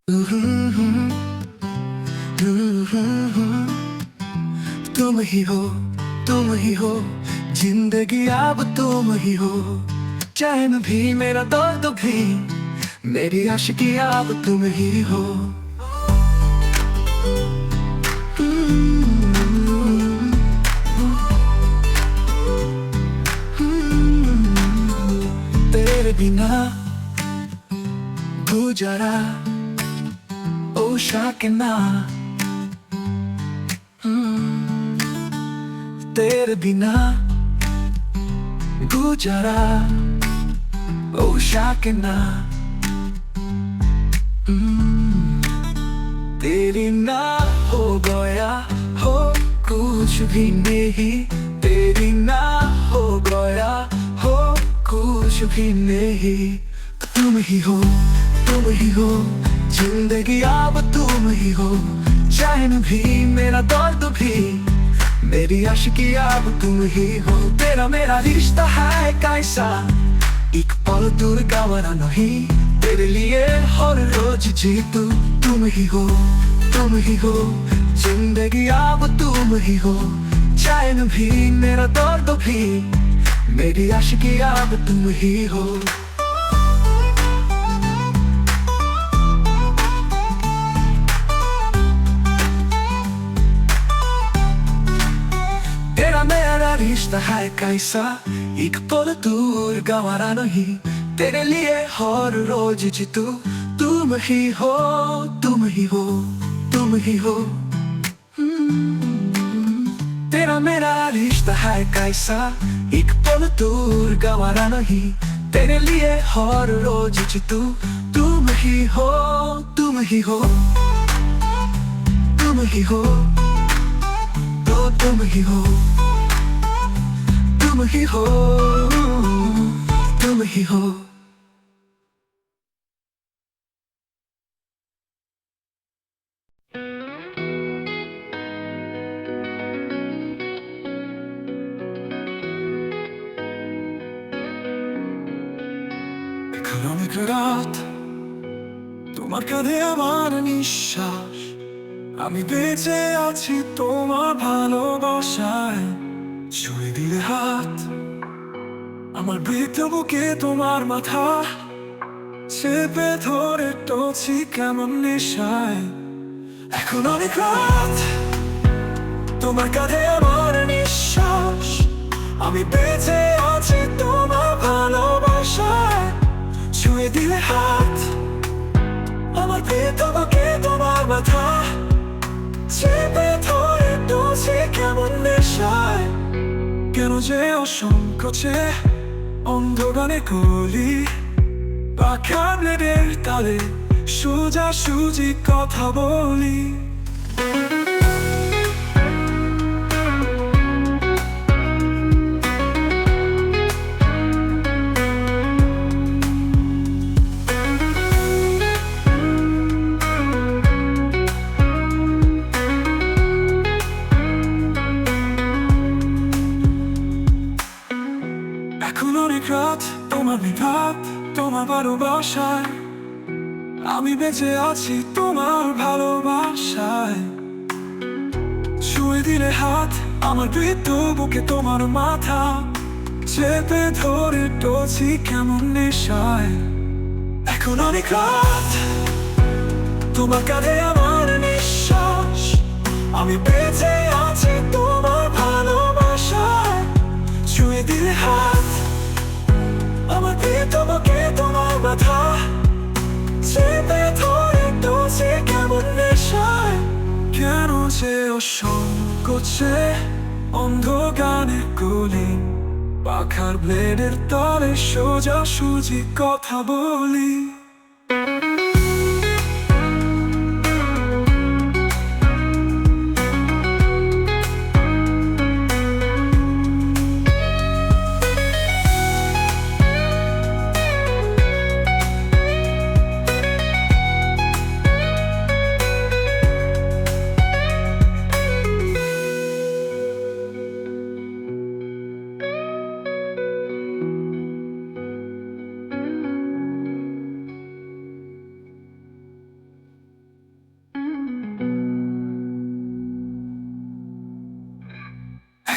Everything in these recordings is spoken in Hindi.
तुम ही हो, तुम ही हो, जिंदगी अब तुम ही हो। चैन भी मेरा दर्द भी, मेरी आशिकी अब तुम ही हो। तेरे बिना गुजारा ओ शाकिना, तेरे बिना गुजारा ओ शाकिना। तेरी ना हो गया हो कुछ भी नहीं, तेरी ना हो गया हो कुछ भी नहीं। तुम ही हो, तुम ही हो, जिंदगी अब तुम ही हो। चैन भी मेरा दर्द भी, मेरी आशिकी अब तुम ही हो। तेरा मेरा रिश्ता है कैसा, एक पल दूर गवारा नहीं। तेरे लिए हर रोज जीतू तुम ही हो, तुम ही हो, जिंदगी अब तुम ही हो। चैन भी मेरा दर्द भी, मेरी आशिकी अब तुम ही हो। तेरा मेरा रिश्ता है कैसा, एक पल दूर गवारा नहीं। तेरे लिए हर रोज जीतू तुम ही हो, तुम ही हो, तुम ही हो। तेरा मेरा रिश्ता है कैसा, एक पल दूर गवारा नहीं। तेरे लिए हर रोज जीतू तुम ही हो, तुम ही हो, तुम ही हो, तो तुम ही हो, तुम ही हो, तुम ही हो। অনেক রাত তোমার কাঁধে আমার নিঃশ্বাস, আমি বেঁচে আছি তোমার ভালোবাসায়। ছুঁয়ে দিলে হাত আমার বৃদ্ধ বুকে, তোমার মাথা চেপে ধরে টছি কেমন নেশায়। এখন অনেক রাত তোমার কাঁধে আমার নিঃশ্বাস, আমি বেঁচে আছি তোমার ভালোবাসায়। ছুঁয়ে দিলে হাত আমার বৃদ্ধ বুকে, তোমার মাথা চেপে ধরে টছি কেমন নেশায়। কেন যে অসংকোচে অন্ধকারে গলি, পাখা ব্লেডের তালে সোজাসুজি কথা বলি। এখন অনেক রাত তোমার বিভাব, তোমার ভালোবাসায়, আমি বেঁচে আছি তোমার ভালোবাসায়। ছুঁয়ে দিলে হাত আমার বৃদ্ধ বুকে, তোমার মাথা চেপে ধরে টছি কেমন নেশায়। এখন অনেক রাত তোমার কাঁধে আমার নিঃশ্বাস, আমি বেঁচে আছি তোমার ভালোবাসায়। ছুঁয়ে দিলে হাত আমার বৃদ্ধ বুকে, তোমার মাথা চেপে ধরে টছি কেমন নেশায়। কেন যে অসংকোচে অন্ধকারে গলি, পাখার ব্লেডের তলে সোজাসুজি কথা বলি।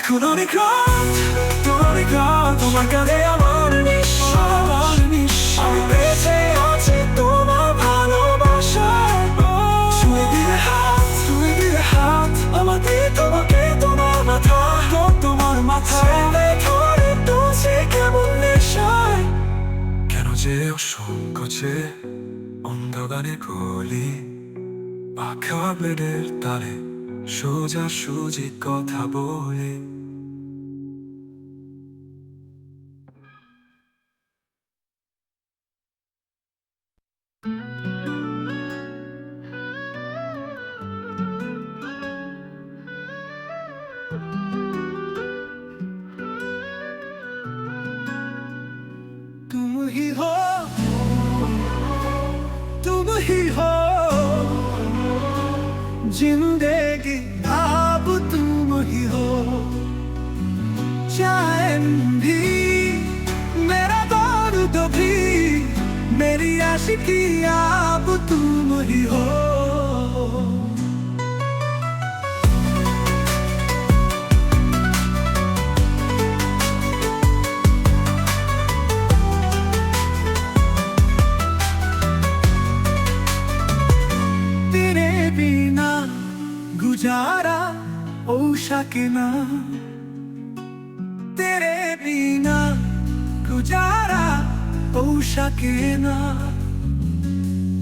এখন অনেক রাত, অনেক রাত, তোমার কাঁধে আমার নিঃশ্বাস। আমি বেঁচে আছি তোমার ভালোবাসায়। ছুঁয়ে দিলে হাত, ছুঁয়ে দিলে হাত, আমার দিয়ে তোমাকে তোমার মাথা, তোমার মাথায় ধরে তুলছে কেমন নেশায়। কেন যে অসংকোচে অন্ধকারে গলি, পাখা ব্লেডের তালে সোজা সুজি কথা বলে। तुम ही हो, तुम ही हो जिंदगी, अब तुम ही हो। चैन भी मेरा दर्द भी, मेरी आशिकी अब तुम ही हो। तेरे बिना गुजारा हो सके ना, तेरे बिना गुजारा हो सके ना।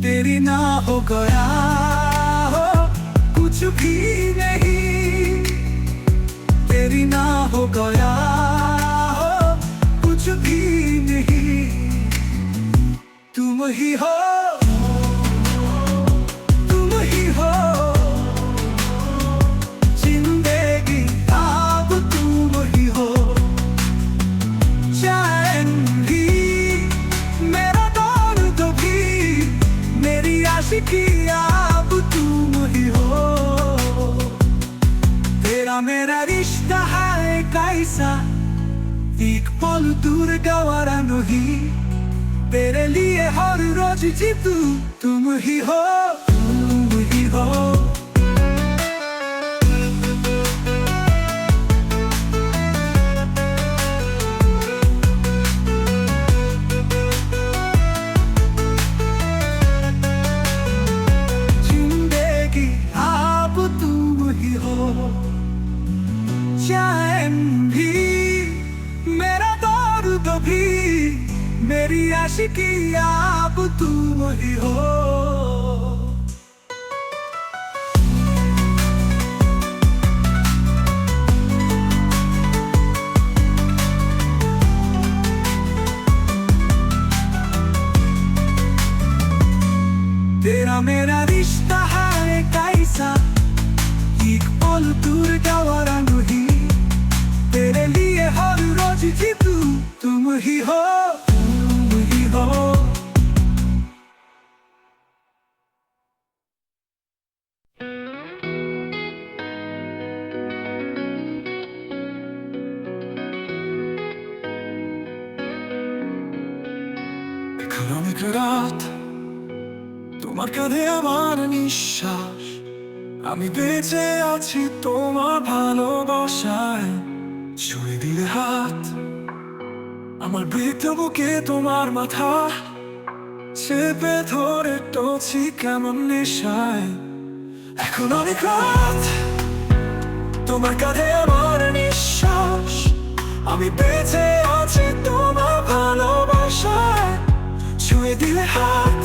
तेरी ना हो गया हो कुछ भी नहीं, तेरी ना हो गया हो कुछ भी नहीं। तुम ही हो, तुम ही हो जिंदगी, अब तुम ही हो। चैन भी मेरा दर्द भी, मेरी आशिकी अब तुम ही हो। तेरा मेरा रिश्ता है कैसा, एक पल दूर गवारा नहीं। तेरे लिए हर रोज जीतू, तुम ही हो, तुम ही हो। जिंदगी आप तुम ही हो। चैन भी मेरा दर्द भी, मेरी आशिकी आप तुम ही हो। तेरा मेरा रिश्ता है कैसा, एक पल दूर गवारा नहीं। तेरे लिए हर रोज जीतू, तुम ही हो, तुम ही हो। এখন অনেক রাত, তোমার কাঁধে আমার নিঃশ্বাস। আমি বেঁচে আছি তোমার ভালোবাসায়। ছুঁয়ে দিলে হাত, আমার বৃদ্ধ বুকে তোমার মাথা, চেপে ধরে টছি কেমন নেশায়। এখন অনেক রাত, তোমার কাঁধে আমার নিঃশ্বাস। আমি বেঁচে আছি তোমার ভালোবাসায়। ছুঁয়ে দিলে হাত,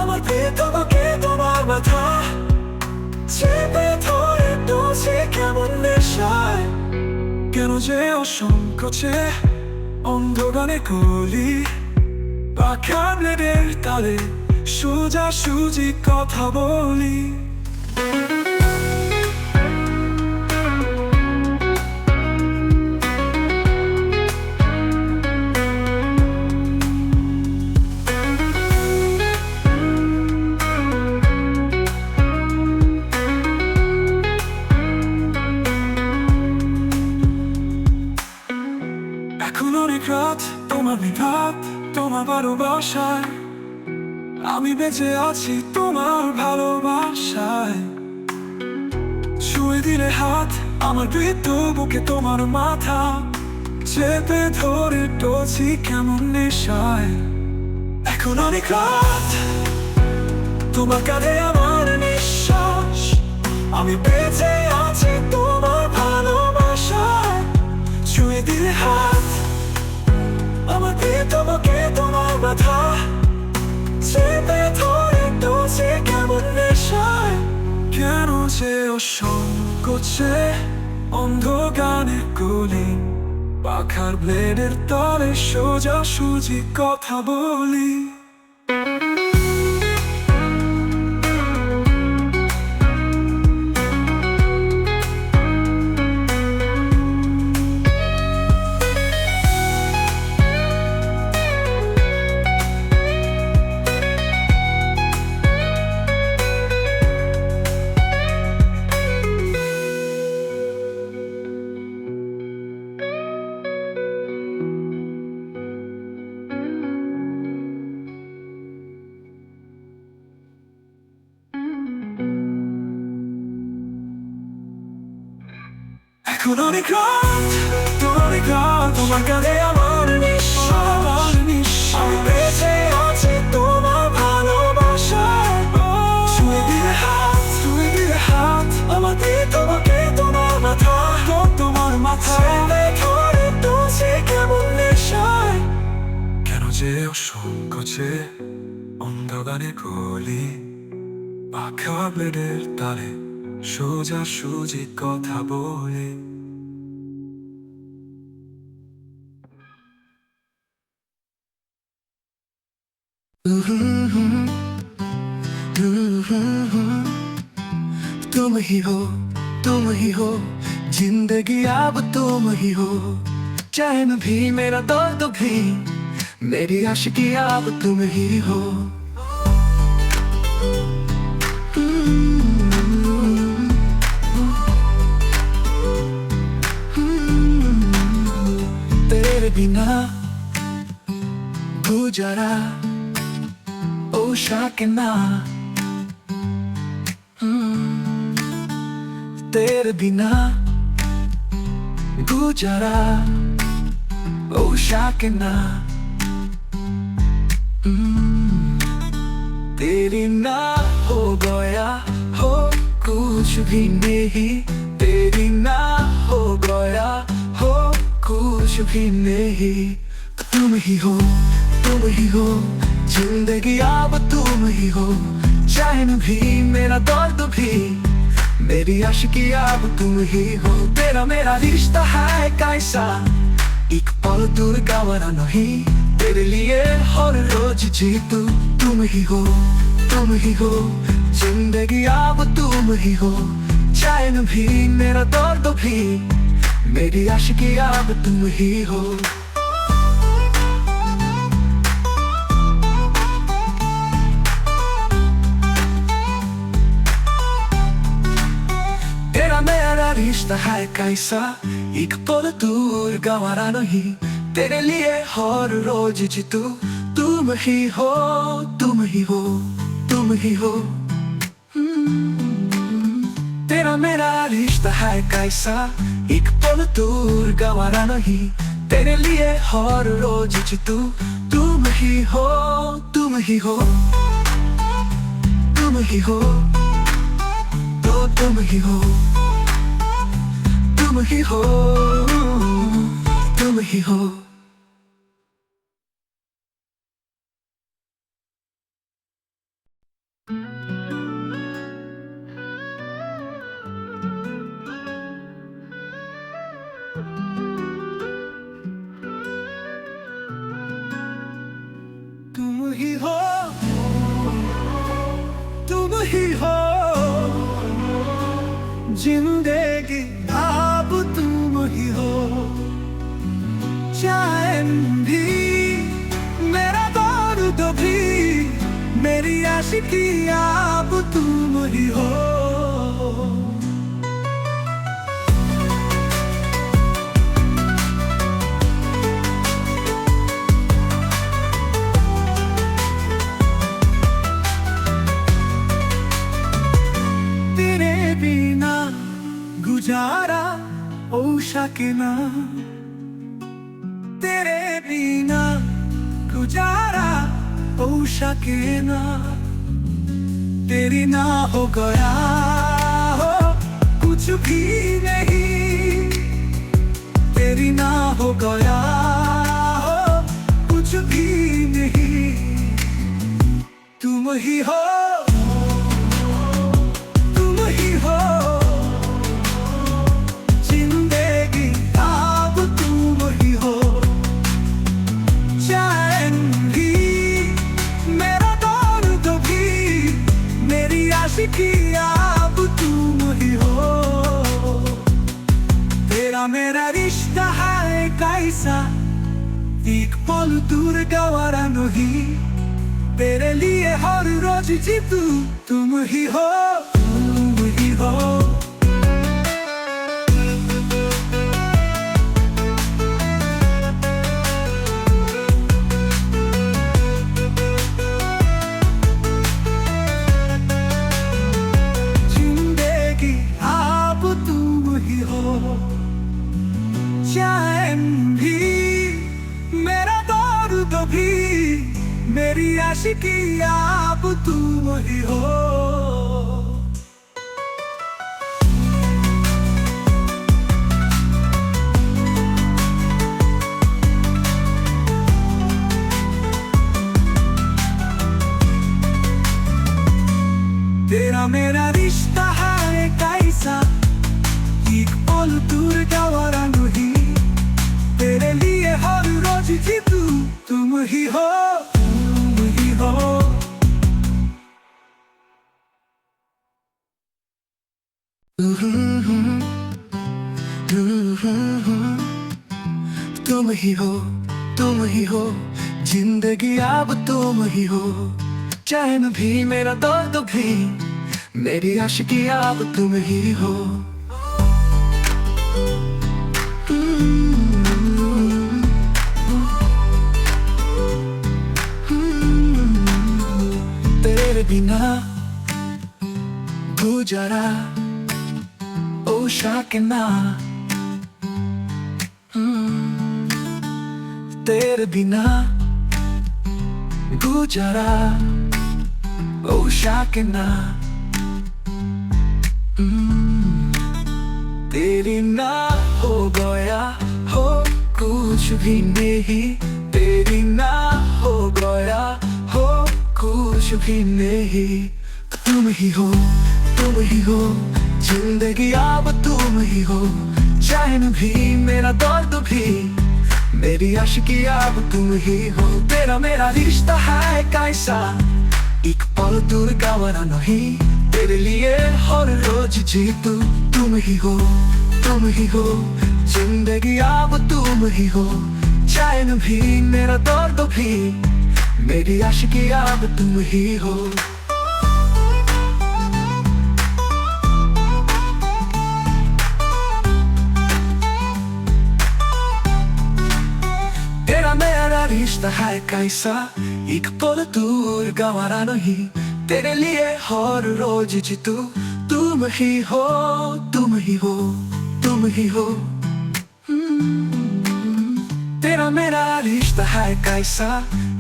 আমার বৃদ্ধ বুকে তোমার মাথা, চেপে ধরে টছি কেমন নেশায়। কেন যে অসংকোচে অন্ধকারে গলি, পাখা ব্লেডের তালে সোজা সুজি কথা বলি। এখন অনেক রাত, তোমার বিভাব, তোমার ভালোবাসায়। আমি বেঁচে আছি তোমার ভালোবাসায়। ছুঁয়ে দিলে হাত আমার বৃদ্ধ বুকে তোমার মাথা চেপে ধরে টলছি কেমন নেশায়। এখন অনেক রাত, তোমার কাঁধে আমার নিঃশ্বাস, আমি বেঁচে আছি তোমার ভালোবাসায়। ছুঁয়ে দিলে হাত আমার বৃদ্ধ বুকে তোমার মাথা চেপে ধরে টলছি কেমন নেশায়। কেন যে অসংকোচে অন্ধ গানের গলি, পাখার ব্লেডের তলে সোজাসুজি কথা বলি। এখন অনেক রাত, তোমার কাঁধে আমার নিঃশ্বাস, আমি বেঁচে আছি তোমার ভালোবাসায়। ছুঁয়ে দিলে হাত আমার তোমাকে তোমার মাথা চেপে ধরে টলছি কেমন নেশায়। কেন যে অসংকোচে অন্ধ গানের গলি, পাখা ব্লেডের তালে সোজাসুজি কথা বলে। तुम ही हो जिंदगी अब तुम ही हो, चैन भी मेरा दर्द भी, मेरी आशिकी अब तुम ही हो। तेरे बिना गुजारा ओ शाकिना, तेरे बिना गुजारा ओ शाकिना। तेरी ना हो गया हो कुछ भी नहीं, तेरी ना हो गया हो कुछ भी नहीं। तुम ही हो जिंदगी अब तुम ही हो, चैन भी मेरा दर्द भी, मेरी आशिकी अब तुम ही हो। तेरा मेरा रिश्ता है कैसा, एक पल दूर गवारा नहीं, तेरे लिए हर रोज जीतू। तुम ही हो जिंदगी अब तुम ही हो, चैन भी मेरा दर्द भी, मेरी आशिकी अब तुम ही हो। मेरा रिश्ता है कैसा, एक पल दूर गवारा नहीं, तेरे लिए हर रोज जीतू। तुम ही हो तेरा मेरा रिश्ता है कैसा, एक पल दूर गवारा नहीं, तेरे लिए हर रोज जीतू। तुम ही हो तो तुम ही हो, तुम ही हो तुम ही हो। जिंदगी अब तुम ही हो, चैन भी मेरा दर्द भी, मेरी आशिकी अब तुम ही हो। तेरे बिना साकिना तेरे बिना गुजारा ओ साकिना तेरी ना हो गया हो कुछ भी नहीं तेरी ना हो गया हो कुछ भी नहीं तुम ही हो जिंदगी अब तुम ही हो चैन भी मेरा दर्द भी मेरी आशिकी अब तुम ही हो तेरा मेरा रिश्ता है कैसा एक पल दूर गवारा नहीं तेरे लिए हर रोज जीतू तुम ही हो तुम ही हो जिंदगी आप तुम ही हो चैन भी मेरा दर्द भी मेरी आशिकी आप तुम ही हो तेरा मेरा रिश्ता है कैसा एक पल दूर गवारा नहीं तेरे लिए हर रोज जीतू तुम ही हो तुम ही हो जिंदगी अब तुम ही हो चैन भी मेरा दर्द भी मेरी आशिकी अब तुम ही हो तेरे बिना गुजारा ओ साकिना तेरे बिना गुजारा ओ साकिना तेरी ना हो गया हो कुछ भी नहीं तेरी ना हो गया हो कुछ भी नहीं तुम ही हो जिंदगी अब तुम ही हो चैन भी मेरा दर्द भी मेरी आशिकी अब तुम ही हो तेरा मेरा रिश्ता है कैसा एक पल दूर गवारा नहीं तेरे लिए हर रोज जीतू तुम ही हो जिंदगी अब तुम ही हो चैन भी मेरा दर्द भी मेरी आशिकी अब तुम ही हो तेरा मेरा रिश्ता है कैसा एक पल दूर गवारा नहीं तेरे लिए हर रोज जीतू तुम ही हो तेरा मेरा रिश्ता है कैसा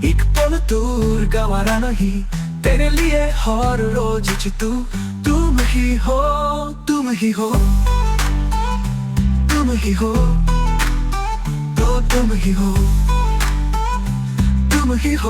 एक पल दूर गवारा नहीं तेरे लिए हर रोज जीतू तुम ही हो तुम ही हो तुम ही हो तुम ही हो तुम ही हो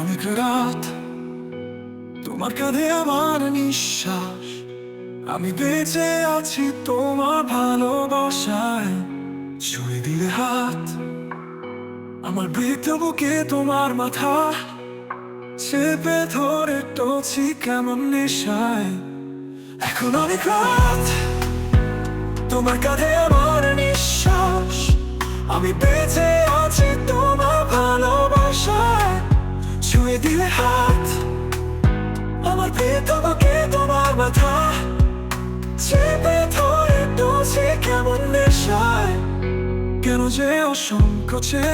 অনেক রাত তোমার কাঁধে আমার নিঃশ্বাস আমি বেঁচে আছি তোমার ভালোবাসায় ছুঁয়ে দিলে হাত আমার বৃদ্ধ বুকে তোমার মাথা চেপে ধরে টছি কেমন নেশায় এখন অনেক রাত তোমার কাঁধে আমার নিঃশ্বাস আমি বেঁচে আছি তোমার ভালোবাসায় ছুঁয়ে দিলে হাত আমার বৃদ্ধ বুকে তোমার মাথা কেন যে অসংকোচে